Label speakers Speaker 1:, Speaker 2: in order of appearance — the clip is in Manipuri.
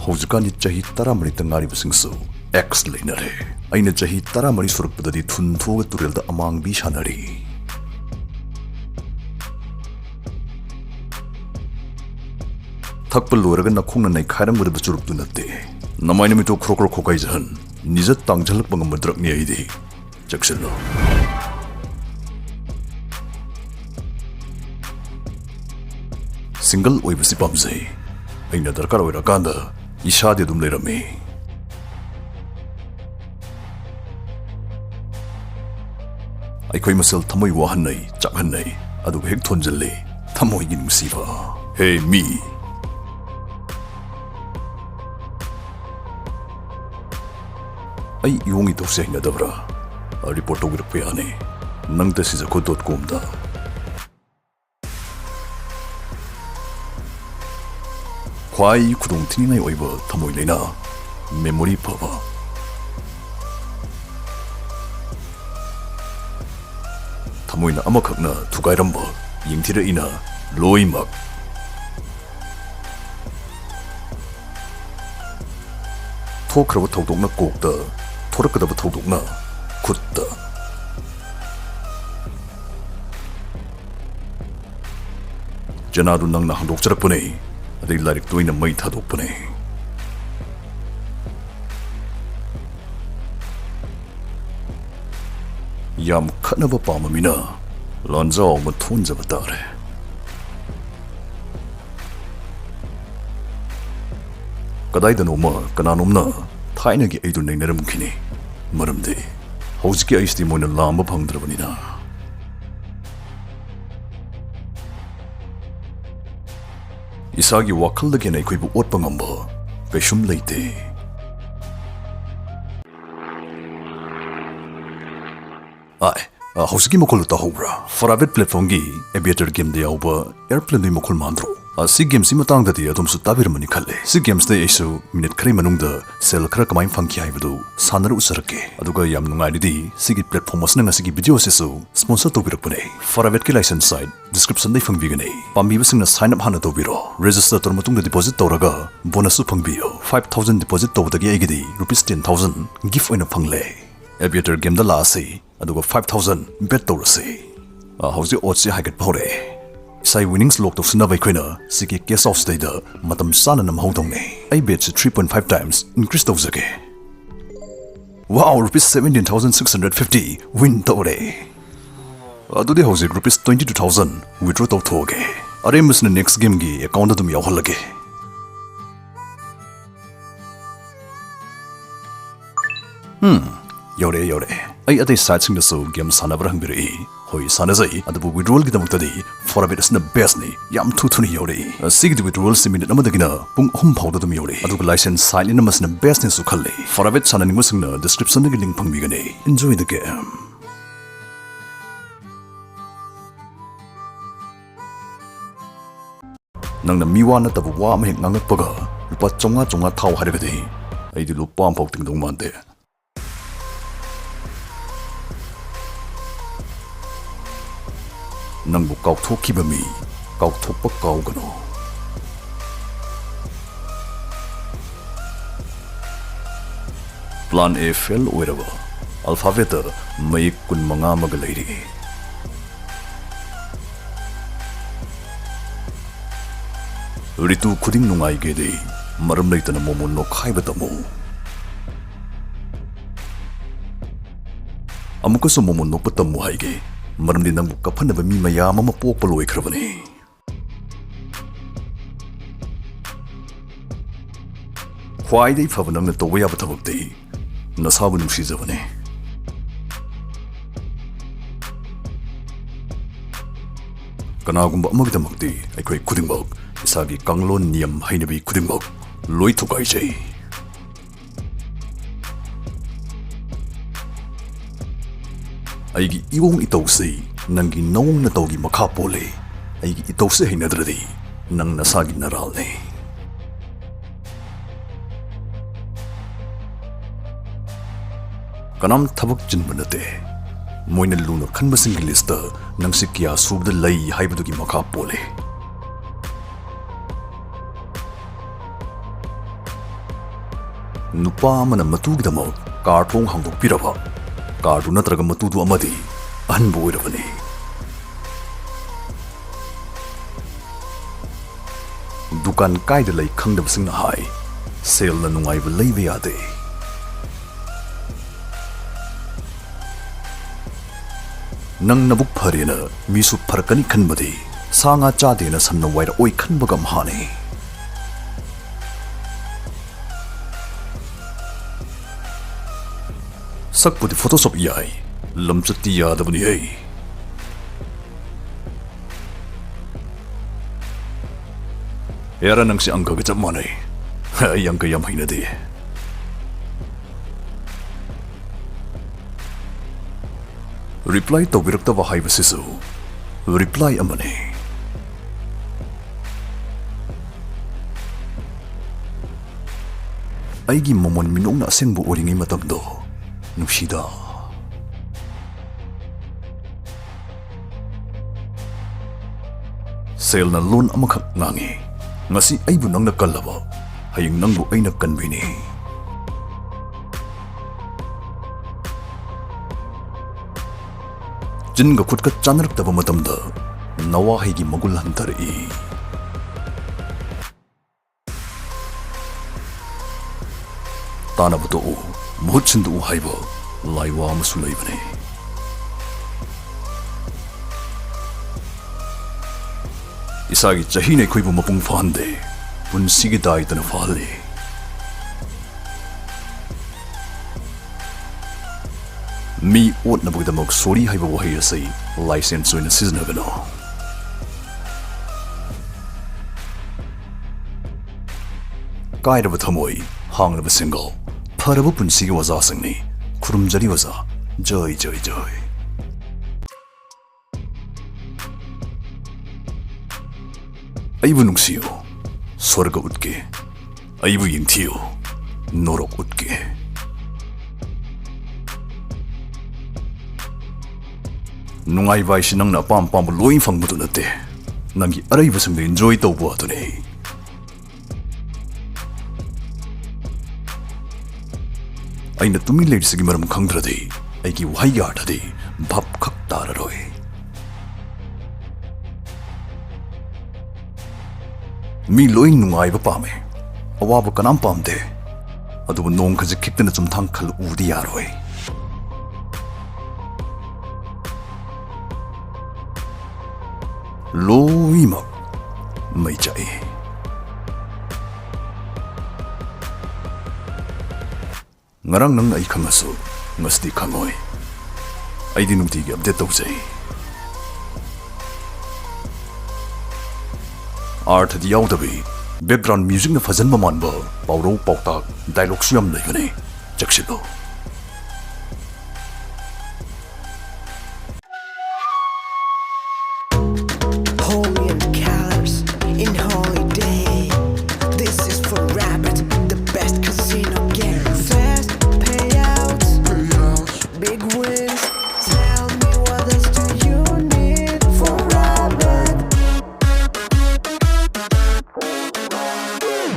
Speaker 1: ꯍꯧꯖꯤꯛꯀꯥꯟꯗꯤ ꯆꯍꯤ 10 ꯉꯥꯔꯤꯕꯁꯤꯡꯁꯨ X ꯂꯩꯅꯔꯦ ꯑꯩꯅ ꯆꯍꯤ 10 ꯁꯨꯔꯛꯄꯗꯗꯤ ꯊꯨꯟ ꯊꯣꯛꯑꯒ ꯇꯨꯔꯦꯜꯗ ꯑꯃꯥꯡꯕꯤ ꯁꯥꯟꯅꯔꯤ ꯊꯛꯄ ꯂꯣꯏꯔꯒ ꯅꯈꯣꯡꯅ ꯅꯩꯈꯥꯏꯔꯝꯒꯗꯕ ꯆꯨꯔꯨꯞꯇꯨ ꯅꯠꯇꯦ ꯅꯃꯥꯏ ꯅꯨꯃꯤꯠꯇꯣ ꯈ꯭ꯔꯣ ꯈꯣꯀꯥꯏꯖꯍꯟ ꯅꯤꯖꯠ ꯇꯥꯡझꯜꯂꯛꯄ ꯉꯝꯕꯗ꯭ꯔꯛꯅꯤ ꯑꯩꯗꯤ ꯆꯦꯛꯁꯤꯜꯂꯣ ꯁꯤꯡꯒꯜ ꯑꯣꯏꯕꯁꯤ ꯄꯥꯝꯖꯩ ꯑꯩꯅ ꯗꯔꯀꯥꯔ ꯑꯣꯏꯔꯀꯥꯟꯗ ꯏꯁꯥꯗꯤ ꯑꯗꯨꯝ ꯂꯩꯔꯝꯃꯤ ꯑꯩꯈꯣꯏ ꯃꯁꯦꯜ ꯊꯃꯣꯏ ꯋꯥꯍꯟꯅꯩ ꯆꯥꯛꯍꯟꯅꯩ ꯑꯗꯨꯒ ꯍꯦꯛ ꯊꯣꯟꯖꯜꯂꯤ ꯊꯃꯣꯏꯒꯤ ꯅꯨꯡꯁꯤꯕ ꯍꯦ ꯃꯤ ꯑꯩ ꯏꯌꯣꯡ ꯏꯇꯧꯁꯦ ꯍꯩꯅꯗꯕ꯭ꯔꯥ ꯔꯤꯄꯣꯔꯠ ꯇꯧꯕꯤꯔꯛꯄ ꯌꯥꯅꯤ nangtasizako.comꯗ ꯈ꯭ꯋꯥꯏ ꯈꯨꯗꯣꯡꯊꯤꯅꯤꯡꯉꯥꯏ ꯑꯣꯏꯕ ꯊꯃꯣꯏ ꯂꯩꯅꯥ ꯃꯦꯃꯣꯔꯤ ꯐꯕ ꯊꯃꯣꯏꯅ ꯑꯃꯈꯛꯅ ꯊꯨꯒꯥꯏꯔꯝꯕ ꯌꯦꯡꯊꯤꯔꯛꯏꯅ ꯂꯣꯏꯃꯛ ꯊꯣꯛꯈ꯭ꯔꯕ ꯊꯧꯗꯣꯛꯅ ꯀꯣꯛꯇ ꯊꯣꯔꯛꯀꯗꯕ ꯊꯧꯗꯣꯛꯅ ꯈꯨꯠꯇ ꯖꯅꯥꯗꯨ ꯅꯪꯅ ꯍꯟꯗꯣꯛꯆꯔꯛꯄꯅꯦ ꯑꯗꯩ ꯂꯥꯏꯔꯤꯛꯇ ꯑꯣꯏꯅ ꯃꯩ ꯊꯥꯗꯣꯛꯄꯅꯦ ꯌꯥꯝ ꯈꯠꯅꯕ ꯄꯥꯝꯕ ꯃꯤꯅ ꯂꯥꯟꯖꯥꯎ ꯑꯃ ꯊꯣꯟꯖꯕ ꯇꯥꯔꯦ ꯀꯗꯥꯏꯗꯅꯣꯃ ꯀꯅꯥꯅꯣꯝꯅ ꯊꯥꯏꯅꯒꯤ ꯑꯩꯗꯨ ꯅꯩꯅꯔꯝꯈꯤꯅꯤ ꯃꯔꯝꯗꯤ ꯍꯧꯖꯤꯛꯀꯤ ꯑꯩꯁꯤꯗꯤ ꯃꯣꯏꯅ ꯂꯥꯝꯕ ꯐꯪꯗ꯭ꯔꯕꯅꯤꯅ ꯏꯁꯥꯒꯤ ꯋꯥꯈꯜꯗꯒꯤꯅ ꯑꯩꯈꯣꯏꯕꯨ ꯑꯣꯠꯄ ꯉꯝꯕ ꯀꯩꯁꯨꯝ ꯂꯩꯇꯦ ꯍꯧꯖꯤꯛꯀꯤ ꯃꯈꯣꯜꯗꯨ ꯇꯥꯍꯧꯕ꯭ꯔꯥ ꯐꯣꯔꯥꯕꯦꯠ ꯄ꯭ꯂꯦꯠꯐꯣꯝꯒꯤ ꯑꯦꯚꯤꯌꯦꯇꯔ ꯒꯦꯝꯗ ꯌꯥꯎꯕ ꯑꯦꯌꯔꯄ꯭ꯂꯦꯟꯗꯨꯒꯤ ꯃꯈꯣꯜ ꯃꯥꯟꯗ꯭ꯔꯣ ꯁꯤ ꯒꯦꯝꯁꯤ ꯃꯇꯥꯡꯗꯗꯤ ꯑꯗꯨꯝꯁꯨ ꯇꯥꯕꯤꯔꯝꯃꯅꯤ ꯈꯜꯂꯦ ꯁꯤ ꯒꯦꯝꯁꯤꯗ ꯑꯩꯁꯨ ꯃꯤꯅꯤꯠ ꯈꯔꯒꯤ ꯃꯅꯨꯡꯗ ꯁꯦꯜ ꯈꯔ ꯀꯃꯥꯏꯅ ꯐꯪꯈꯤ ꯍꯥꯏꯕꯗꯨ ꯁꯥꯟꯅꯔ ꯎꯠꯆꯔꯛꯀꯦ ꯑꯗꯨꯒ ꯌꯥꯝ ꯅꯨꯡꯉꯥꯏꯔꯤꯗꯤ ꯁꯤꯒꯤ ꯄ꯭ꯂꯦꯠꯐꯣꯝ ꯑꯁꯤꯅ ꯉꯁꯤꯒꯤ ꯚꯤꯗꯤꯑꯣ ꯑꯁꯤꯁꯨ ꯁ꯭ꯄꯣꯟꯁꯔ ꯇꯧꯕꯤꯔꯛꯄꯅꯦ ꯐꯣꯔꯥꯕꯦꯠꯀꯤ ꯂꯥꯏꯁꯦꯟꯁ ꯁꯥꯏꯠ ꯗꯤꯁꯀ꯭ꯔꯤꯞꯁꯟꯗ ꯐꯪꯕꯤꯒꯅꯤ ꯄꯥꯝꯕꯤꯕꯁꯤꯡꯅ ꯁꯥꯏꯟ ꯑꯞ ꯍꯥꯟꯅ ꯇꯧꯕꯤꯔꯣ ꯔꯦꯖꯤꯁꯇꯔ ꯇꯧꯔ ꯃꯇꯨꯡꯗ ꯗꯤꯄꯣꯖꯤꯠ ꯇꯧꯔꯒ ꯕꯣꯅꯁꯁꯨ ꯐꯪꯕꯤꯌꯨ 5,000 ꯗꯤꯄꯣꯖꯤꯠ ꯇꯧꯕꯗꯒꯤ ꯑꯩꯒꯤꯗꯤ ₹10,000 ꯒꯤꯐ ꯑꯣꯏꯅ ꯐꯪꯂꯦ ꯑꯦꯚꯤꯌꯦꯇꯔ ꯒꯦꯝꯗ ꯂꯥꯛꯑꯁꯤ ꯑꯗꯨꯒ 5,000 ꯕꯦꯠ ꯇꯧꯔꯁꯤ ꯍꯧꯖꯤꯛ ꯑꯣꯠꯁꯤ ꯍꯥꯏꯒꯠꯄ ꯍꯧꯔꯛꯑꯦ ꯏꯁꯥꯏ ꯋꯤꯅꯤꯡꯁ ꯂꯣꯛ ꯇꯧꯁꯤꯟꯅꯕ ꯑꯩꯈꯣꯏꯅ ꯁꯤꯒꯤ ꯀꯦꯁ ꯑꯥꯎꯠꯁꯤꯗꯩꯗ ꯃꯇꯝ ꯆꯥꯅ ꯅꯝꯍꯧꯗꯧꯅꯦ ꯑꯩ ꯕꯦꯠꯁꯤ 3.5 times ꯏꯟꯀ꯭ꯔꯤꯁ ꯇꯧꯖꯒꯦ ꯋꯥꯎ ₹17,650 ꯋꯤꯟ ꯇꯧꯔꯦ ꯑꯗꯨꯗꯤ ꯍꯧꯖꯤꯛ ₹22,000 ꯋꯤꯗ꯭ꯔꯣ ꯇꯧꯊꯣꯛꯑꯒꯦ ꯑꯔꯦꯝꯕꯁꯤꯅ ꯅꯦꯛꯁ ꯒꯦꯝꯒꯤ ꯑꯦꯀꯥꯎꯟꯗ ꯑꯗꯨꯝ ꯌꯥꯎꯍꯜꯂꯒꯦ ꯌꯧꯔꯛꯑꯦ ꯑꯩ ꯑꯇꯩ ꯁꯥꯏꯠꯁꯤꯡꯗꯁꯨ ꯒꯦꯝ ꯁꯥꯟꯅꯕ꯭ꯔꯥ ꯍꯪꯕꯤꯔꯛꯏ ꯍꯣꯏ ꯁꯥꯟꯅꯖꯩ ꯑꯗꯨꯕꯨ ꯋꯤꯗ꯭ꯔꯣꯜꯒꯤꯗꯃꯛꯇꯗꯤ ꯐꯣꯔꯥꯕꯦꯠ ꯑꯁꯤꯅ ꯕꯦꯁꯅꯤ ꯌꯥꯝ ꯊꯨꯅ ꯌꯧꯔꯛꯏ ꯁꯤꯒꯤꯗꯤ ꯋꯤꯗ꯭ꯔꯣꯜꯁꯤ ꯃꯤꯅꯤꯠ ꯑꯃꯗꯒꯤꯅ ꯄꯨꯡ 3 ꯐꯥꯎꯗ ꯑꯗꯨꯝ ꯌꯧꯔꯛꯏ ꯑꯗꯨꯒ ꯂꯥꯏꯁꯦꯟꯁ ꯁꯥꯏꯠꯅꯤꯅ ꯃꯁꯤꯅ ꯕꯦꯁꯅꯦꯁꯨ ꯈꯜꯂꯤ ꯐꯣꯔꯥꯕꯦꯠ ꯁꯥꯟꯅꯅꯤꯡꯕꯁꯤꯡꯅ ꯗꯤꯁꯀ꯭ꯔꯤꯞꯁꯟꯗꯒꯤ ꯂꯤꯡꯛ ꯐꯪꯕꯤꯒꯅꯤ ꯏꯟꯖꯣꯏ ꯗ ꯒꯦꯝ ꯅꯪꯅ ꯃꯤꯋꯥ ꯅꯠꯇꯕ ꯋꯥ ꯑꯃ ꯍꯦꯛ ꯉꯥꯡꯉꯛꯄꯒ ₹500 ꯊꯥꯎ ꯍꯥꯏꯔꯒꯗꯤ ꯑꯩꯗꯤ ꯂꯨꯄꯥ ꯑꯃꯐꯥꯎ ꯇꯤꯡꯗꯧ ꯃꯥꯟꯗꯦ ꯅꯪꯕꯨ ꯀꯥꯎꯊꯣꯛꯈꯤꯕ ꯃꯤ ꯀꯥꯎꯊꯣꯛꯄ ꯀꯥꯎꯒꯅꯨ ꯄ꯭ꯂꯥꯟ A ꯐꯦꯜ ꯑꯣꯏꯔꯕ ꯑꯜꯐꯥꯕꯦꯠꯇ ꯃꯌꯦꯛ 25 ꯑꯃꯒ ꯂꯩꯔꯤ ꯔꯤꯇꯨ ꯈꯨꯗꯤꯡ ꯅꯨꯡꯉꯥꯏꯒꯦꯗꯤ ꯃꯔꯝ ꯂꯩꯇꯅ ꯃꯣꯃꯣ ꯅꯣꯛꯈꯥꯏꯕ ꯇꯝꯃꯨ ꯑꯃꯨꯛꯀꯁꯨ ꯃꯣꯃꯣ ꯅꯣꯛꯄ ꯇꯝꯃꯨ ꯍꯥꯏꯒꯦ ꯃꯔꯝꯗꯤ ꯅꯪꯕꯨ ꯀꯞꯍꯟꯅꯕ ꯃꯤ ꯃꯌꯥꯝ ꯑꯃ ꯄꯣꯛꯄ ꯂꯣꯏꯈ꯭ꯔꯕꯅꯤ ꯈ꯭ꯋꯥꯏꯗꯒꯤ ꯐꯕ ꯅꯪꯅ ꯇꯧꯕ ꯌꯥꯕ ꯊꯕꯛꯇꯤ ꯅꯁꯥꯕꯨ ꯅꯨꯡꯁꯤꯖꯕꯅꯤ ꯀꯅꯥꯒꯨꯝꯕ ꯑꯃꯒꯤꯗꯃꯛꯇꯤ ꯑꯩꯈꯣꯏ ꯈꯨꯗꯤꯡꯃꯛ ꯏꯁꯥꯒꯤ ꯀꯥꯡꯂꯣꯟ ꯅꯤꯌꯝ ꯍꯩꯅꯕꯤ ꯈꯨꯗꯤꯡꯃꯛ ꯂꯣꯏ ꯊꯨꯒꯥꯏꯖꯩ ꯑꯩꯒꯤ ꯏꯋꯣꯡ ꯏꯇꯧꯁꯤ ꯅꯪꯒꯤ ꯅꯑꯣꯡ ꯅꯇꯧꯒꯤ ꯃꯈꯥ ꯄꯣꯜꯂꯤ ꯑꯩꯒꯤ ꯏꯇꯧꯁꯤ ꯍꯩꯅꯗ꯭ꯔꯗꯤ ꯅꯪ ꯅꯁꯥꯒꯤ ꯅꯔꯥꯜꯅꯤ ꯀꯅꯥꯝ ꯊꯕꯛ ꯆꯤꯟꯕ ꯅꯠꯇꯦ ꯃꯣꯏꯅ ꯂꯨꯅ ꯈꯟꯕꯁꯤꯡꯒꯤ ꯂꯤꯁꯇ ꯅꯪꯁꯤ ꯀꯌꯥ ꯁꯨꯕꯗ ꯂꯩ ꯍꯥꯏꯕꯗꯨꯒꯤ ꯃꯈꯥ ꯄꯣꯜꯂꯤ nupa amana matugidamok car thong hangdokpiraba car du natraga matudu amadi anbu oirabani dukan kaida lay khangdabasingna hai sale na nungaiba leiba yade nang nabuk pharena misu pharkani khanbadi sanga chadena sanna waira oi khanbagam hane sakpudi photoshop yai lamchati yadabani hey era nangsi angka ga chap manai yang ka yam hainade reply tawiraktaba haibasisu reply amane aigi momon minong na asengbu oringai matamdo nungsida sale na loan amakhak ngangi ngasi aibu nangna kallaba haying nangbu aina kanbini jinga khutka chanaraktaba matamda nawa haigi magul hantari तानाबतो बहुत सिंदु हाइबो लाइवा मसु लैबने इसागी चही ने खोइबो मपुंग फानदे पुनसिगी दाइतन फाले मी ओट नबुगदमक सोरी हाइबो वहाय असै लाइसेंस ओइन सिजनगनो काइरब थमोय हांगरब सिंगल फरब पुनसिगी वजा संगनि खुरुमजरी वजा जय जय जय अइबु नुंगसियो स्वर्ग उठके अइबु यिंथियो नरक उठके नुंगाई बाइसि नंगना पाम पाम लोइ फंगबदु नते नंगी अरैबु संग एन्जॉय तौबो अतने aina tumi leidisigi maram khangdradi aigi wahai yaadadi bhap khak tararoi mi loi nungai ba pame awaba kanam pamde adubu nong khaji khiktana chumthang khal udi yaroi loi mak mai chai ngarang nang ai khangasu ngasdi khangoi aidi nungti gi update tawjai art di yaudabi background music na fajan ma manba pauro pautak dialogue suyam laigane chakshilo